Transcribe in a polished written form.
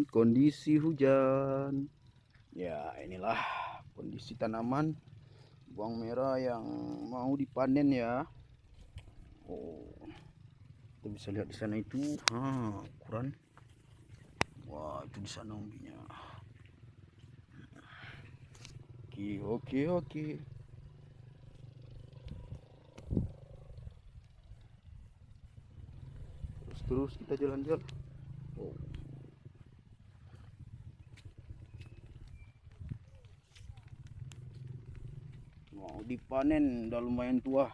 Kondisi hujan. Ya, inilah kondisi tanaman bawang merah yang mau dipanen ya. Oh, kita bisa lihat di sana itu. Ukuran. Wah, itu di sana umbinya. Oke, oke, oke. Terus kita jalan-jalan. Oh, mau dipanen, udah lumayan tua.